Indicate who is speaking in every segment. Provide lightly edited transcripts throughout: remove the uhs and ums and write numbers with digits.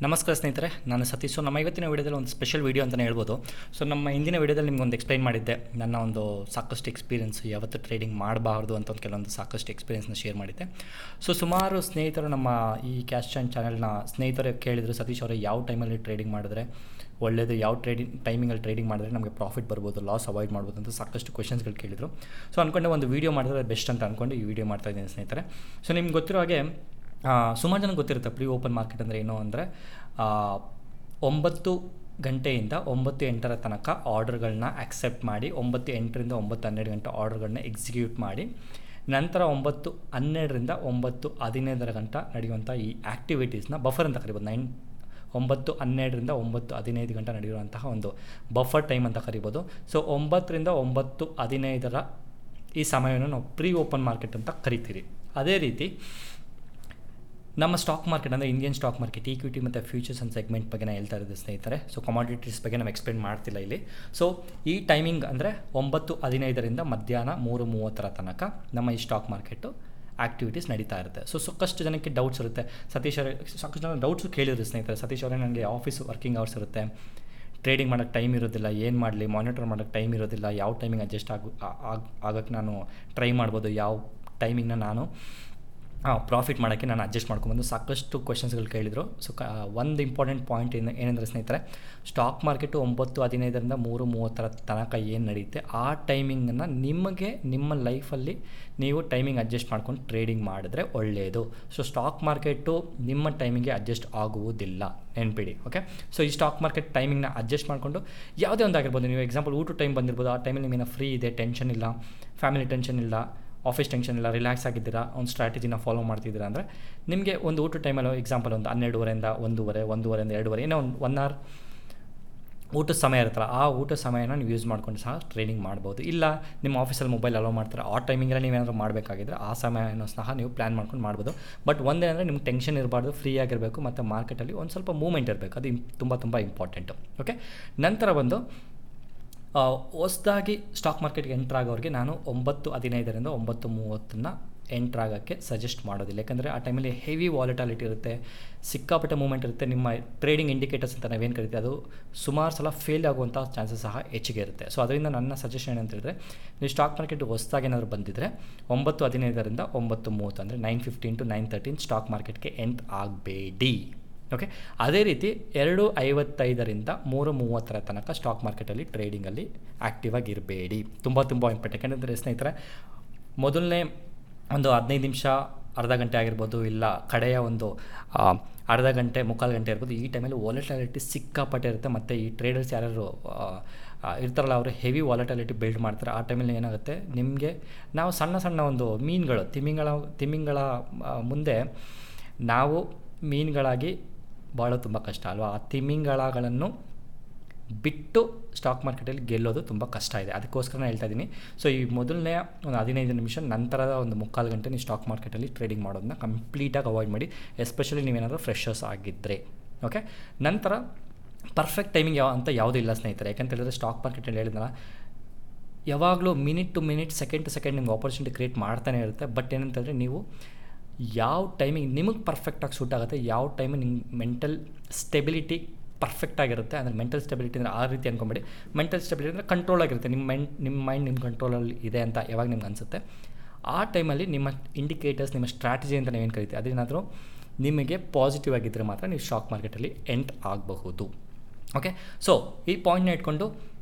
Speaker 1: ನಮಸ್ಕಾರ ಸ್ನೇಹಿತರೆ, ನಾನು ಸತೀಶ್. ನಮ್ಮ ಇವತ್ತಿನ ವಿಡಿಯೋದಲ್ಲಿ ಒಂದು ಸ್ಪೆಷಲ್ ವಿಡಿಯೋ ಅಂತಲೇ ಹೇಳ್ಬೋದು. ನಮ್ಮ ಹಿಂದಿನ ವಿಡಿಯೋದಲ್ಲಿ ನಿಮ್ಗೊಂದು ಎಕ್ಸ್ಪ್ಲೈನ್ ಮಾಡಿದ್ದೆ, ನನ್ನ ಒಂದು ಸಾಕಷ್ಟು ಎಕ್ಸ್ಪೀರಿಯನ್ಸ್, ಯಾವತ್ತು ಟ್ರೇಡಿಂಗ್ ಮಾಡಬಾರ್ದು ಅಂತ ಒಂದು ಕೆಲವೊಂದು ಸಾಕಷ್ಟು ಎಕ್ಸ್ಪೀರಿಯನ್ಸ್ನ ಶೇರ್ ಮಾಡಿದ್ದೆ. ಸುಮಾರು ಸ್ನೇಹಿತರು ನಮ್ಮ ಈ ಕ್ಯಾಶ್ ಆ್ಯಂಡ್ ಚಾನಲ್ನ ಸ್ನೇಹಿತರು ಕೇಳಿದರು, ಸತೀಶ್ ಅವರೇ ಯಾವ ಟೈಮಲ್ಲಿ ಟ್ರೇಡಿಂಗ್ ಮಾಡಿದ್ರೆ ಒಳ್ಳೆಯದು, ಯಾವ ಟೈಮಿಂಗಲ್ಲಿ ಟ್ರೇಡಿಂಗ್ ಮಾಡಿದ್ರೆ ನಮಗೆ ಪ್ರಾಫಿಟ್ ಬರ್ಬೋದು, ಲಾಸ್ ಅವಾಯ್ಡ್ ಮಾಡ್ಬೋದು ಅಂತ ಸಾಕಷ್ಟು ಕ್ವೆಶನ್ಸ್ಗಳು ಕೇಳಿದರು. ಅಂದ್ಕೊಂಡೆ ಒಂದು ವೀಡಿಯೋ ಮಾಡಿದ್ರೆ ಬೆಸ್ಟ್ ಅಂತ ಅಂದ್ಕೊಂಡು ಈ ವಿಡಿಯೋ ಮಾಡ್ತಾಯಿದ್ದೀನಿ ಸ್ನೇಹಿತರೆ. ನಿಮ್ಗೆ ಗೊತ್ತಿರೋ ಹಾಗೆ ಸುಮಾರು ಜನಕ್ಕೆ ಗೊತ್ತಿರುತ್ತೆ ಪ್ರೀ ಓಪನ್ ಮಾರ್ಕೆಟ್ ಅಂದರೆ ಏನು ಅಂದರೆ 9 ಗಂಟೆಯಿಂದ 9:08 ತನಕ ಆರ್ಡರ್ಗಳನ್ನ ಆಕ್ಸೆಪ್ಟ್ ಮಾಡಿ 9:08ರಿಂದ 9:12 ಗಂಟೆ ಆರ್ಡರ್ಗಳನ್ನ ಎಕ್ಸಿಕ್ಯೂಟ್ ಮಾಡಿ ನಂತರ 9:12ರಿಂದ 9:15 ಗಂಟೆ ನಡೆಯುವಂಥ ಈ ಆ್ಯಕ್ಟಿವಿಟೀಸ್ನ ಬಫರ್ ಅಂತ ಕರಿಬೋದು. 9:12ರಿಂದ 9:15 ಗಂಟೆ ನಡೆಯುವಂತಹ ಒಂದು ಬಫರ್ ಟೈಮ್ ಅಂತ ಕರಿಬೋದು. 9ರಿಂದ 9:15 ಈ ಸಮಯವನ್ನು ನಾವು ಪ್ರೀ ಓಪನ್ ಮಾರ್ಕೆಟ್ ಅಂತ ಕರಿತೀರಿ. ಅದೇ ರೀತಿ ನಮ್ಮ ಸ್ಟಾಕ್ ಮಾರ್ಕೆಟ್ ಅಂದರೆ ಇಂಡಿಯನ್ ಸ್ಟಾಕ್ ಮಾರ್ಕೆಟ್ ಈಕ್ವಿಟಿ ಮತ್ತು ಫ್ಯೂಚರ್ಸ್ ಅಂಡ್ ಸೆಗ್ಮೆಂಟ್ ಬಗ್ಗೆ ನಾನು ಹೇಳ್ತಾ ಇರೋದು ಸ್ನೇಹಿತರೆ. ಕಮಾಡಿಟೀಸ್ ಬಗ್ಗೆ ನಾವು ಎಕ್ಸ್ಪ್ಲೇನ್ ಮಾಡ್ತಿಲ್ಲ ಇಲ್ಲಿ. ಈ ಟೈಮಿಂಗ್ ಅಂದರೆ 9:15ರಿಂದ ಮಧ್ಯಾಹ್ನ 3:30 ತನಕ ನಮ್ಮ ಈ ಸ್ಟಾಕ್ ಮಾರ್ಕೆಟು ಆ್ಯಕ್ಟಿವಿಟೀಸ್ ನಡೀತಾ ಇರುತ್ತೆ. ಸಾಕಷ್ಟು ಜನಕ್ಕೆ ಡೌಟ್ಸ್ ಇರುತ್ತೆ. ಸತೀಶ್ ಅವರೇ, ಸಾಕಷ್ಟು ಜನ ಡೌಟ್ಸು ಕೇಳಿದ್ರು ಸ್ನೇಹಿತರೆ. ಸತೀಶ್ ಅವರೇ, ನನಗೆ ಆಫೀಸ್ ವರ್ಕಿಂಗ್ ಅವರ್ಸ್ ಇರುತ್ತೆ, ಟ್ರೇಡಿಂಗ್ ಮಾಡೋಕ್ಕೆ ಟೈಮ್ ಇರೋದಿಲ್ಲ, ಏನು ಮಾಡಲಿ, ಮಾನಿಟರ್ ಮಾಡೋಕ್ಕೆ ಟೈಮ್ ಇರೋದಿಲ್ಲ, ಯಾವ ಟೈಮಿಂಗ್ ಅಡ್ಜಸ್ಟ್ ಆಗೋಕ್ಕೆ ನಾನು ಟ್ರೈ ಮಾಡ್ಬೋದು, ಯಾವ ಟೈಮಿಂಗ್ನ ನಾನು ಪ್ರಾಫಿಟ್ ಮಾಡೋಕ್ಕೆ ನಾನು ಅಡ್ಜಸ್ಟ್ ಮಾಡ್ಕೊಂಬಂದು ಸಾಕಷ್ಟು ಕ್ವೆಶನ್ಸ್ಗಳು ಕೇಳಿದರು. ಒಂದು ಇಂಪಾರ್ಟೆಂಟ್ ಪಾಯಿಂಟ್ ಏನಂದರೆ ಸ್ನೇಹಿತರೆ, ಸ್ಟಾಕ್ ಮಾರ್ಕೆಟು 9:15ರಿಂದ 3:30 ತನಕ ಏನು ನಡೆಯುತ್ತೆ ಆ ಟೈಮಿಂಗನ್ನು ನಿಮಗೆ ನಿಮ್ಮ ಲೈಫಲ್ಲಿ ನೀವು ಟೈಮಿಂಗ್ ಅಡ್ಜಸ್ಟ್ ಮಾಡ್ಕೊಂಡು ಟ್ರೇಡಿಂಗ್ ಮಾಡಿದ್ರೆ ಒಳ್ಳೆಯದು. ಸ್ಟಾಕ್ ಮಾರ್ಕೆಟು ನಿಮ್ಮ ಟೈಮಿಂಗ್ಗೆ ಅಡ್ಜಸ್ಟ್ ಆಗುವುದಿಲ್ಲ, ನೆನ್ಪಿಡಿ. ಓಕೆ, ಈ ಸ್ಟಾಕ್ ಮಾರ್ಕೆಟ್ ಟೈಮಿಂಗ್ನ ಅಡ್ಜಸ್ಟ್ ಮಾಡಿಕೊಂಡು ಯಾವುದೇ ಒಂದು ಆಗಿರ್ಬೋದು. ನೀವು ಎಕ್ಸಾಂಪಲ್ ಊಟ ಟೈಮ್ ಬಂದಿರ್ಬೋದು, ಆ ಟೈಮಲ್ಲಿ ನಿಮಗೆ ಫ್ರೀ ಇದೆ, ಟೆನ್ಷನ್ ಇಲ್ಲ, ಫ್ಯಾಮಿಲಿ ಟೆನ್ಷನ್ ಇಲ್ಲ, ಆಫೀಸ್ ಟೆನ್ಷನ್ ಇಲ್ಲ, ರಿಲ್ಯಾಕ್ಸ್ ಆಗಿದ್ದೀರಾ, ಒಂದು ಸ್ಟ್ರಾಟಜಿನ ಫಾಲೋ ಮಾಡ್ತಿದ್ದೀರಾ ಅಂದರೆ ನಿಮಗೆ ಒಂದು ಊಟ ಟೈಮಲ್ಲಿ ಎಕ್ಸಾಂಪಲ್ ಒಂದು 12:30ರಿಂದ 1:30, 2:30 ಏನೋ ಒಂದು 1 ಅವರ್ ಊಟದ ಸಮಯ ಇರುತ್ತಲ್ಲ, ಆ ಊಟದ ಸಮಯನ ನೀವು ಯೂಸ್ ಮಾಡ್ಕೊಂಡು ಸಹ ಟ್ರೇಡಿಂಗ್ ಮಾಡ್ಬೋದು. ಇಲ್ಲ ನಿಮ್ಮ ಆಫೀಸಲ್ಲಿ ಮೊಬೈಲ್ ಅಲೋ ಮಾಡ್ತಾರೆ, ಆ ಟೈಮಿಂಗಲ್ಲಿ ನೀವೇನಾದರೂ ಮಾಡಬೇಕಾಗಿದ್ರೆ ಆ ಸಮಯನೂ ಸಹ ನೀವು ಪ್ಲ್ಯಾನ್ ಮಾಡ್ಕೊಂಡು ಮಾಡ್ಬೋದು. ಬಟ್ ಒಂದೇನಂದರೆ ನಿಮ್ಗೆ ಟೆನ್ಷನ್ ಇರಬಾರ್ದು, ಫ್ರೀ ಆಗಿರಬೇಕು ಮತ್ತು ಮಾರ್ಕೆಟಲ್ಲಿ ಒಂದು ಸ್ವಲ್ಪ ಮೂವ್ಮೆಂಟ್ ಇರಬೇಕು, ಅದು ತುಂಬ ಇಂಪಾರ್ಟೆಂಟು. ಓಕೆ, ನಂತರ ಬಂದು ಹೊಸದಾಗಿ ಸ್ಟಾಕ್ ಮಾರ್ಕೆಟ್ಗೆ ಎಂಟ್ರ್ ಆಗೋರಿಗೆ ನಾನು 9:15ರಿಂದ 9:30 ಎಂಟ್ರ್ ಆಗೋಕ್ಕೆ ಸಜೆಸ್ಟ್ ಮಾಡೋದಿಲ್ಲ. ಯಾಕಂದರೆ ಆ ಟೈಮಲ್ಲಿ ಹೆವಿ ವಾಲಿಟಾಲಿಟಿ ಇರುತ್ತೆ, ಸಿಕ್ಕಾಪಟ್ಟೆ ಮೂವ್ಮೆಂಟ್ ಇರುತ್ತೆ. ನಿಮ್ಮ ಟ್ರೇಡಿಂಗ್ ಇಂಡಿಕೇಟರ್ಸ್ ಅಂತ ನಾವೇನು ಕರಿತೀವಿ ಅದು ಸುಮಾರು ಸಲ ಫೇಲ್ ಆಗುವಂಥ ಚಾನ್ಸಸ್ ಸಹ ಹೆಚ್ಚಿಗೆ ಇರುತ್ತೆ. ಅದರಿಂದ ನನ್ನ ಸಜೆಷನ್ ಏನಂತ ಹೇಳಿದ್ರೆ, ನೀವು ಸ್ಟಾಕ್ ಮಾರ್ಕೆಟ್ಗೆ ಹೊಸದಾಗಿ ಏನಾದರೂ ಬಂದಿದ್ದರೆ 9:15ರಿಂದ 9:30 ಅಂದರೆ 9:15 to 9:13 ಸ್ಟಾಕ್ ಮಾರ್ಕೆಟ್ಗೆ ಎಂಟ್ರ್ ಆಗಬೇಡಿ. ಓಕೆ, ಅದೇ ರೀತಿ 2:55ರಿಂದ 3:30 ತನಕ ಸ್ಟಾಕ್ ಮಾರ್ಕೆಟಲ್ಲಿ ಟ್ರೇಡಿಂಗಲ್ಲಿ ಆ್ಯಕ್ಟಿವ್ ಆಗಿರಬೇಡಿ. ತುಂಬ ಇಂಪಾರ್ಟೆಂಟ್. ಯಾಕೆಂದರೆ ಸ್ನೇಹಿತರೆ, ಮೊದಲನೇ ಒಂದು 15 ನಿಮಿಷ, ಅರ್ಧ ಗಂಟೆ ಆಗಿರ್ಬೋದು, ಇಲ್ಲ ಕಡೆಯ ಒಂದು ಅರ್ಧ ಗಂಟೆ, ಮುಕ್ಕಾಲು ಗಂಟೆ ಇರ್ಬೋದು, ಈ ಟೈಮಲ್ಲಿ ವಾಲಟಾಲಿಟಿ ಸಿಕ್ಕಾಪಟ್ಟೆ ಇರುತ್ತೆ. ಮತ್ತು ಈ ಟ್ರೇಡರ್ಸ್ ಯಾರು ಇರ್ತಾರಲ್ಲ, ಅವರು ಹೆವಿ ವಾಲಟಾಲಿಟಿ ಬಿಲ್ಡ್ ಮಾಡ್ತಾರೆ. ಆ ಟೈಮಲ್ಲಿ ಏನಾಗುತ್ತೆ, ನಿಮಗೆ ನಾವು ಸಣ್ಣ ಒಂದು ಮೀನುಗಳು, ತಿಮಿಂಗಳ ಮುಂದೆ ನಾವು ಮೀನುಗಳಾಗಿ ಬಾಳೋದು ತುಂಬ ಕಷ್ಟ ಅಲ್ವಾ. ಆ ತಿಮಿಂಗಳಗಳನ್ನು ಬಿಟ್ಟು ಸ್ಟಾಕ್ ಮಾರ್ಕೆಟಲ್ಲಿ ಗೆಲ್ಲೋದು ತುಂಬ ಕಷ್ಟ ಇದೆ. ಅದಕ್ಕೋಸ್ಕರ ನಾನು ಹೇಳ್ತಾ ಇದ್ದೀನಿ. ಈ ಮೊದಲನೇ ಒಂದು 15 ನಿಮಿಷ, ನಂತರದ ಒಂದು ಮುಕ್ಕಾಲು ಗಂಟೆ ನೀವು ಸ್ಟಾಕ್ ಮಾರ್ಕೆಟಲ್ಲಿ ಟ್ರೇಡಿಂಗ್ ಮಾಡೋದನ್ನ ಕಂಪ್ಲೀಟಾಗಿ ಅವಾಯ್ಡ್ ಮಾಡಿ, ಎಸ್ಪೆಷಲಿ ನೀವೇನಾದರೂ ಫ್ರೆಶರ್ಸ್ ಆಗಿದ್ದರೆ. ಓಕೆ, ನಂತರ ಪರ್ಫೆಕ್ಟ್ ಟೈಮಿಂಗ್ ಅಂತ ಯಾವುದೂ ಇಲ್ಲ ಸ್ನೇಹಿತರೆ. ಯಾಕಂತ ಹೇಳಿದ್ರೆ ಸ್ಟಾಕ್ ಮಾರ್ಕೆಟಲ್ಲಿ ಹೇಳಿದ್ನಲ್ಲ, ಯಾವಾಗಲೂ minute to minute, second to second ನಿಮ್ಗೆ ಆಪರ್ಚುನಿಟಿ ಕ್ರಿಯೇಟ್ ಮಾಡ್ತಾನೆ ಇರುತ್ತೆ. ಬಟ್ ಏನಂತಂದರೆ, ನೀವು ಯಾವ ಟೈಮಿಂಗ್ ನಿಮಗೆ ಪರ್ಫೆಕ್ಟಾಗಿ ಸೂಟ್ ಆಗುತ್ತೆ, ಯಾವ ಟೈಮಿಗೆ ನಿಮ್ಗೆ ಮೆಂಟಲ್ ಸ್ಟೆಬಿಲಿಟಿ ಪರ್ಫೆಕ್ಟಾಗಿರುತ್ತೆ. ಅಂದರೆ ಮೆಂಟಲ್ ಸ್ಟೆಬಿಲಿಟಿ ಅಂದರೆ ಆ ರೀತಿ ಅಂದ್ಕೊಂಬೇಡಿ. ಮೆಂಟಲ್ ಸ್ಟೆಬಿಲಿಟಿ ಅಂದರೆ ಕಂಟ್ರೋಲ್ ಆಗಿರುತ್ತೆ. ನಿಮ್ಮ ಮೈಂಡ್ ನಿಮ್ಮ ಕಂಟ್ರೋಲಲ್ಲಿ ಇದೆ ಅಂತ ಯಾವಾಗ ನಿಮ್ಗೆ ಅನಿಸುತ್ತೆ, ಆ ಟೈಮಲ್ಲಿ ನಿಮ್ಮ ಇಂಡಿಕೇಟರ್ಸ್, ನಿಮ್ಮ ಸ್ಟ್ರಾಟಜಿ ಅಂತ ನಾವೇನು ಕರಿತೀವಿ, ಅದೇನಾದರೂ ನಿಮಗೆ ಪಾಸಿಟಿವ್ ಆಗಿದ್ದರೆ ಮಾತ್ರ ನೀವು ಸ್ಟಾಕ್ ಮಾರ್ಕೆಟಲ್ಲಿ ಎಂಟ್ರ್ ಆಗಬಹುದು. ಓಕೆ, ಈ ಪಾಯಿಂಟ್ನ ಇಟ್ಕೊಂಡು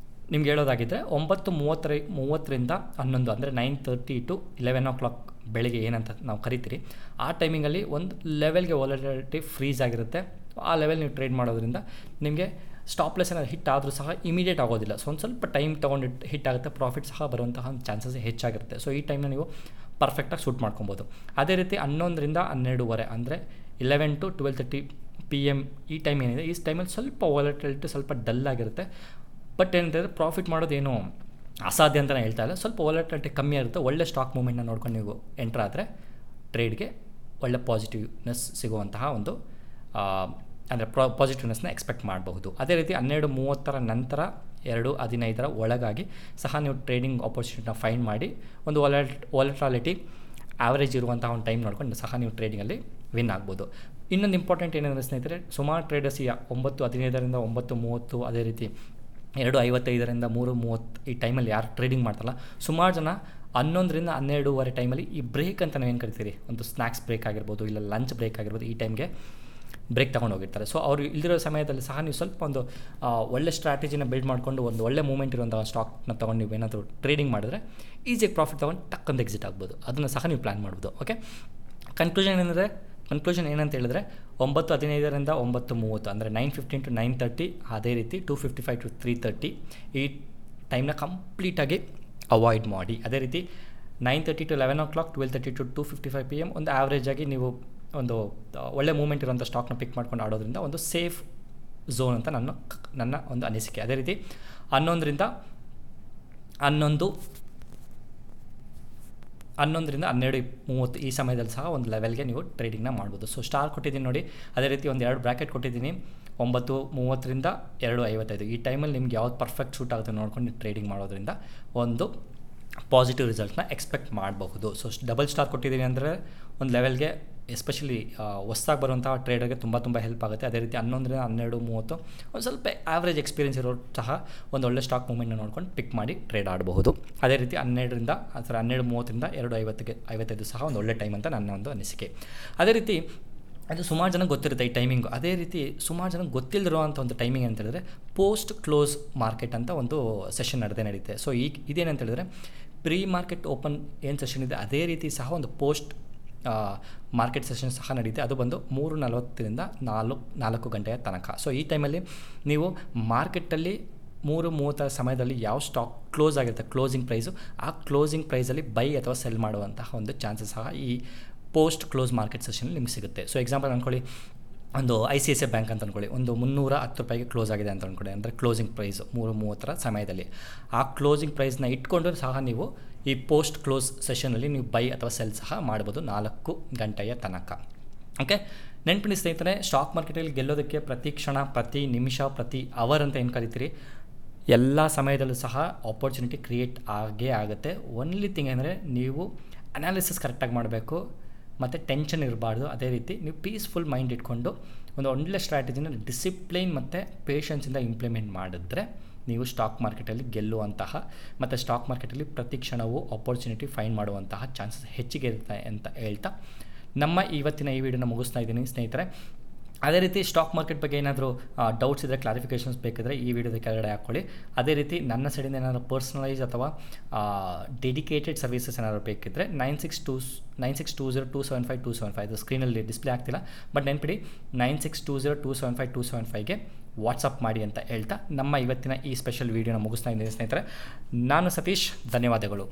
Speaker 1: ನಿಮ್ಗೆ ಹೇಳೋದಾಗಿದ್ದರೆ 9:30ರಿಂದ 11 ಅಂದರೆ 9:30 to 11 o'clock ಬೆಳಗ್ಗೆ ಏನಂತ ನಾವು ಕರಿತೀರಿ, ಆ ಟೈಮಿಂಗಲ್ಲಿ ಒಂದು ಲೆವೆಲ್ಗೆ ವಾಲಟಿಲಿಟಿ ಫ್ರೀಸ್ ಆಗಿರುತ್ತೆ. ಆ ಲೆವೆಲ್ ನೀವು ಟ್ರೇಡ್ ಮಾಡೋದ್ರಿಂದ ನಿಮಗೆ ಸ್ಟಾಪ್ಲೆಸ್ ಏನಾದ್ರು ಹಿಟ್ ಆದರೂ ಸಹ ಇಮಿಡಿಯೇಟ್ ಆಗೋದಿಲ್ಲ. ಒಂದು ಸ್ವಲ್ಪ ಟೈಮ್ ತೊಗೊಂಡು ಹಿಟ್ ಆಗುತ್ತೆ, ಪ್ರಾಫಿಟ್ ಸಹ ಬರುವಂತಹ ಚಾನ್ಸಸ್ ಹೆಚ್ಚಾಗಿರುತ್ತೆ. ಈ ಟೈಮ್ನ ನೀವು ಪರ್ಫೆಕ್ಟಾಗಿ ಸೂಟ್ ಮಾಡ್ಕೊಬೋದು. ಅದೇ ರೀತಿ 11ರಿಂದ 12:30 ಅಂದರೆ 11 to 12:30 PM ಈ ಟೈಮ್ ಏನಿದೆ, ಈ ಟೈಮಲ್ಲಿ ಸ್ವಲ್ಪ ವಾಲಟಿಲಿಟಿ ಸ್ವಲ್ಪ ಡಲ್ ಆಗಿರುತ್ತೆ. ಬಟ್ ಏನಂತಂದರೆ ಪ್ರಾಫಿಟ್ ಮಾಡೋದೇನು ಅಸಾಧ್ಯ ಅಂತ ನಾನು ಹೇಳ್ತಾ ಇಲ್ಲ, ಸ್ವಲ್ಪ ವಾಲಟಿಲಿಟಿ ಕಮ್ಮಿ ಇರುತ್ತೆ. ಒಳ್ಳೆ ಸ್ಟಾಕ್ ಮೂಮೆಂಟ್ನ ನೋಡ್ಕೊಂಡು ನೀವು ಎಂಟ್ರ್ ಆದರೆ ಟ್ರೇಡ್ಗೆ ಒಳ್ಳೆ ಪಾಸಿಟಿವ್ನೆಸ್ ಸಿಗುವಂತಹ ಒಂದು ಅಂದರೆ ಪಾಸಿಟಿವ್ನೆಸ್ನ ಎಕ್ಸ್ಪೆಕ್ಟ್ ಮಾಡಬಹುದು. ಅದೇ ರೀತಿ 12:30 ನಂತರ 2:15 ಒಳಗಾಗಿ ಸಹ ನೀವು ಟ್ರೇಡಿಂಗ್ ಆಪರ್ಚುನಿಟಿನ ಫೈಂಡ್ ಮಾಡಿ ಒಂದು ವಾಲಟಾಲಿಟಿ ಆವ್ರೇಜ್ ಇರುವಂತಹ ಒಂದು ಟೈಮ್ ನೋಡ್ಕೊಂಡು ಸಹ ನೀವು ಟ್ರೇಡಿಂಗಲ್ಲಿ ವಿನ್ ಆಗ್ಬೋದು. ಇನ್ನೊಂದು ಇಂಪಾರ್ಟೆಂಟ್ ಏನಂದರೆ ಸ್ನೇಹಿತರೆ, ಸುಮಾರು ಟ್ರೇಡರ್ಸ್ ಈ 9:15 9:30 ಅದೇ ರೀತಿ 2:55 3:30 ಈ ಟೈಮಲ್ಲಿ ಯಾರು ಟ್ರೇಡಿಂಗ್ ಮಾಡ್ತಾರಲ್ಲ, ಸುಮಾರು ಜನ 11ರಿಂದ 12:15 ಟೈಮಲ್ಲಿ ಈ ಬ್ರೇಕ್ ಅಂತ ನಾವೇನು ಕರಿತೀರಿ, ಒಂದು ಸ್ನ್ಯಾಕ್ಸ್ ಬ್ರೇಕ್ ಆಗಿರ್ಬೋದು, ಇಲ್ಲ ಲಂಚ್ ಬ್ರೇಕ್ ಆಗಿರ್ಬೋದು, ಈ ಟೈಮ್ಗೆ ಬ್ರೇಕ್ ತೊಗೊಂಡು ಹೋಗಿರ್ತಾರೆ. ಸೊ ಅವರು ಇಲ್ದಿರೋ ಸಮಯದಲ್ಲಿ ಸಹ ನೀವು ಸ್ವಲ್ಪ ಒಂದು ಒಳ್ಳೆ ಸ್ಟ್ರಾಟಜಿನ ಬಿಲ್ಡ್ ಮಾಡಿಕೊಂಡು ಒಂದು ಒಳ್ಳೆ ಮೂಮೆಂಟ್ ಇರುವಂಥ ಸ್ಟಾಕ್ನ ತೊಗೊಂಡು ನೀವು ಏನಾದರೂ ಟ್ರೇಡಿಂಗ್ ಮಾಡಿದ್ರೆ ಈಸಿಯಾಗಿ ಪ್ರಾಫಿಟ್ ತೊಗೊಂಡು ಟಕ್ಕಂದು ಎಕ್ಸಿಟ್ ಆಗ್ಬೋದು. ಅದನ್ನು ಸಹ ನೀವು ಪ್ಲ್ಯಾನ್ ಮಾಡ್ಬೋದು. ಓಕೆ, ಕನ್ಕ್ಲೂಷನ್ ಏನಂತ ಹೇಳಿದ್ರೆ 9:15 9:30 ಅಂದರೆ 9:15 to 9:30, ಅದೇ ರೀತಿ 2:55 to 3:30 ಈ ಟೈಮ್ನ ಕಂಪ್ಲೀಟಾಗಿ ಅವಾಯ್ಡ್ ಮಾಡಿ. ಅದೇ ರೀತಿ 9:30 to 11 o'clock, 12:30 to 2:55 PM ಒಂದು ಆ್ಯಾವ್ರೇಜಾಗಿ ನೀವು ಒಂದು ಒಳ್ಳೆ ಮೂಮೆಂಟ್ ಇರೋಂಥ ಸ್ಟಾಕ್ನ ಪಿಕ್ ಮಾಡ್ಕೊಂಡು ಆಡೋದ್ರಿಂದ ಒಂದು ಸೇಫ್ ಝೋನ್ ಅಂತ ನನ್ನ ಒಂದು ಅನಿಸಿಕೆ. ಅದೇ ರೀತಿ 11ರಿಂದ 12:30 ಈ ಸಮಯದಲ್ಲಿ ಸಹ ಒಂದು ಲೆವೆಲ್ಗೆ ನೀವು ಟ್ರೇಡಿಂಗ್ನ ಮಾಡ್ಬೋದು. ಸೊ ಸ್ಟಾರ್ ಕೊಟ್ಟಿದ್ದೀನಿ ನೋಡಿ, ಅದೇ ರೀತಿ ಒಂದು 2 ಬ್ರ್ಯಾಕೆಟ್ ಕೊಟ್ಟಿದ್ದೀನಿ, 9:30ರಿಂದ 2:55 ಈ ಟೈಮಲ್ಲಿ ನಿಮ್ಗೆ ಯಾವ್ದು ಪರ್ಫೆಕ್ಟ್ ಶೂಟ್ ಆಗುತ್ತೆ ನೋಡ್ಕೊಂಡು ಟ್ರೇಡಿಂಗ್ ಮಾಡೋದ್ರಿಂದ ಒಂದು ಪಾಸಿಟಿವ್ ರಿಸಲ್ಟ್ನ ಎಕ್ಸ್ಪೆಕ್ಟ್ ಮಾಡಬಹುದು. ಸೊ ಡಬಲ್ ಸ್ಟಾರ್ ಕೊಟ್ಟಿದ್ದೀನಿ ಅಂದರೆ ಒಂದು ಲೆವೆಲ್ಗೆ ಎಸ್ಪೆಷಲಿ ಹೊಸ್ದಾಗಿ ಬರುವಂಥ ಟ್ರೇಡರ್ಗೆ ತುಂಬ ಹೆಲ್ಪ್ ಆಗುತ್ತೆ. ಅದೇ ರೀತಿ 11ರಿಂದ 12:30 ಒಂದು ಸ್ವಲ್ಪ ಆ್ಯಾವ್ರೇಜ್ ಎಕ್ಸ್ಪೀರಿಯನ್ಸ್ ಇರೋರು ಸಹ ಒಂದು ಒಳ್ಳೆ ಸ್ಟಾಕ್ ಮೂಮೆಂಟ್ನ ನೋಡ್ಕೊಂಡು ಪಿಕ್ ಮಾಡಿ ಟ್ರೇಡ್ ಆಡಬಹುದು. ಅದೇ ರೀತಿ 12:30ರಿಂದ 2:55 ಸಹ ಒಂದು ಒಳ್ಳೆ ಟೈಮ್ ಅಂತ ನನ್ನ ಒಂದು ಅನಿಸಿಕೆ. ಅದೇ ರೀತಿ ಅದು ಸುಮಾರು ಜನಕ್ಕೆ ಗೊತ್ತಿರುತ್ತೆ ಈ ಟೈಮಿಂಗು. ಅದೇ ರೀತಿ ಸುಮಾರು ಜನಕ್ಕೆ ಗೊತ್ತಿಲ್ಲದಿರುವಂಥ ಒಂದು ಟೈಮಿಂಗ್ ಅಂತ ಹೇಳಿದ್ರೆ ಪೋಸ್ಟ್ ಕ್ಲೋಸ್ ಮಾರ್ಕೆಟ್ ಅಂತ ಒಂದು ಸೆಷನ್ ನಡೆಯುತ್ತೆ. ಸೊ ಇದೇನಂತ ಹೇಳಿದ್ರೆ ಪ್ರೀ ಮಾರ್ಕೆಟ್ ಓಪನ್ ಏನು ಸೆಷನ್ ಇದೆ ಅದೇ ರೀತಿ ಸಹ ಒಂದು ಪೋಸ್ಟ್ ಮಾರ್ಕೆಟ್ ಸೆಷನ್ ಸಹ ನಡೆಯುತ್ತೆ. ಅದು ಬಂದು 3:40ರಿಂದ 4 ಗಂಟೆಯ ತನಕ. ಸೊ ಈ ಟೈಮಲ್ಲಿ ನೀವು ಮಾರ್ಕೆಟಲ್ಲಿ 3:30 ಸಮಯದಲ್ಲಿ ಯಾವ ಸ್ಟಾಕ್ ಕ್ಲೋಸ್ ಆಗಿರುತ್ತೆ ಕ್ಲೋಸಿಂಗ್ ಪ್ರೈಸು, ಆ ಕ್ಲೋಸಿಂಗ್ ಪ್ರೈಸಲ್ಲಿ ಬೈ ಅಥವಾ ಸೆಲ್ ಮಾಡುವಂತಹ ಒಂದು ಚಾನ್ಸಸ್ ಸಹ ಈ ಪೋಸ್ಟ್ ಕ್ಲೋಸ್ ಮಾರ್ಕೆಟ್ ಸೆಷನಲ್ಲಿ ನಿಮ್ಗೆ ಸಿಗುತ್ತೆ. ಸೊ ಎಕ್ಸಾಂಪಲ್ ಅಂದ್ಕೊಳ್ಳಿ, ಒಂದು ICICI ಬ್ಯಾಂಕ್ ಅಂತ ಅಂದ್ಕೊಳ್ಳಿ, ಒಂದು 310 ರೂಪಾಯಿಗೆ ಕ್ಲೋಸ್ ಆಗಿದೆ ಅಂತ ಅಂದ್ಕೊಳ್ಳಿ, ಅಂದರೆ ಕ್ಲೋಸಿಂಗ್ ಪ್ರೈಸ್ 3:30 ಸಮಯದಲ್ಲಿ. ಆ ಕ್ಲೋಸಿಂಗ್ ಪ್ರೈಸ್ನ ಇಟ್ಕೊಂಡು ಸಹ ನೀವು ಈ ಪೋಸ್ಟ್ ಕ್ಲೋಸ್ ಸೆಷನಲ್ಲಿ ನೀವು ಬೈ ಅಥವಾ ಸೆಲ್ ಸಹ ಮಾಡ್ಬೋದು 4 ಗಂಟೆಯ ತನಕ. ಓಕೆ, ನೆನಪಿಡಿ ಸ್ನೇಹಿತರೆ, ಸ್ಟಾಕ್ ಮಾರ್ಕೆಟಲ್ಲಿ ಗೆಲ್ಲೋದಕ್ಕೆ ಪ್ರತಿ ಕ್ಷಣ, ಪ್ರತಿ ನಿಮಿಷ, ಪ್ರತಿ ಅವರ್ ಅಂತ ಏನು ಕರಿತೀರಿ, ಎಲ್ಲ ಸಮಯದಲ್ಲೂ ಸಹ ಆಪರ್ಚುನಿಟಿ ಕ್ರಿಯೇಟ್ ಆಗೇ ಆಗುತ್ತೆ. ಓನ್ಲಿ ಥಿಂಗ್ ಅಂದರೆ ನೀವು ಅನಾಲಿಸಿಸ್ ಕರೆಕ್ಟಾಗಿ ಮಾಡಬೇಕು ಮತ್ತು ಟೆನ್ಷನ್ ಇರಬಾರ್ದು. ಅದೇ ರೀತಿ ನೀವು ಪೀಸ್ಫುಲ್ ಮೈಂಡ್ ಇಟ್ಕೊಂಡು ಒಂದು ಒಳ್ಳೆ ಸ್ಟ್ರಾಟಜಿನ ಡಿಸಿಪ್ಲೈನ್ ಮತ್ತು ಪೇಷನ್ಸಿಂದ ಇಂಪ್ಲಿಮೆಂಟ್ ಮಾಡಿದ್ರೆ ನೀವು ಸ್ಟಾಕ್ ಮಾರ್ಕೆಟಲ್ಲಿ ಗೆಲ್ಲುವಂತಹ ಮತ್ತು ಸ್ಟಾಕ್ ಮಾರ್ಕೆಟಲ್ಲಿ ಪ್ರತಿ ಕ್ಷಣವೂ ಆಪರ್ಚುನಿಟಿ ಫೈಂಡ್ ಮಾಡುವಂತಹ ಚಾನ್ಸಸ್ ಹೆಚ್ಚಿಗೆ ಇರುತ್ತೆ ಅಂತ ಹೇಳ್ತಾ ನಮ್ಮ ಇವತ್ತಿನ ಈ ವಿಡಿಯೋನ ಮುಗಿಸ್ತಾ ಇದ್ದೀನಿ ಸ್ನೇಹಿತರೆ. ಅದೇ ರೀತಿ ಸ್ಟಾಕ್ ಮಾರ್ಕೆಟ್ ಬಗ್ಗೆ ಏನಾದರೂ ಡೌಟ್ಸ್ ಇದ್ದರೆ, ಕ್ಲಾರಿಫಿಕೇಷನ್ಸ್ ಬೇಕಿದ್ರೆ ಈ ವಿಡಿಯೋದ ಕೆಳಗಡೆ ಹಾಕ್ಕೊಳ್ಳಿ. ಅದೇ ರೀತಿ ನನ್ನ ಸೈಡಿಂದ ಏನಾದರೂ ಪರ್ಸ್ನಲೈಸ್ ಅಥವಾ ಡೆಡಿಕೇಟೆಡ್ ಸರ್ವಿಸಸ್ ಏನಾದರೂ ಬೇಕಿದ್ದರೆ 9620275275 ಇದು ಸ್ಕ್ರೀನಲ್ಲಿ ಡಿಸ್ಪ್ಲೇ ಆಗ್ತಿಲ್ಲ, ಬಟ್ ನೆನಪಿಡಿ 9620275275ಗೆ ವಾಟ್ಸಪ್ ಮಾಡಿ ಅಂತ ಹೇಳ್ತಾ ನಮ್ಮ ಇವತ್ತಿನ ಈ ಸ್ಪೆಷಲ್ ವಿಡಿಯೋನ ಮುಗಿಸ್ತಾ ಇದ್ದೀನಿ ಸ್ನೇಹಿತರೆ. ನಾನು ಸತೀಶ್, ಧನ್ಯವಾದಗಳು.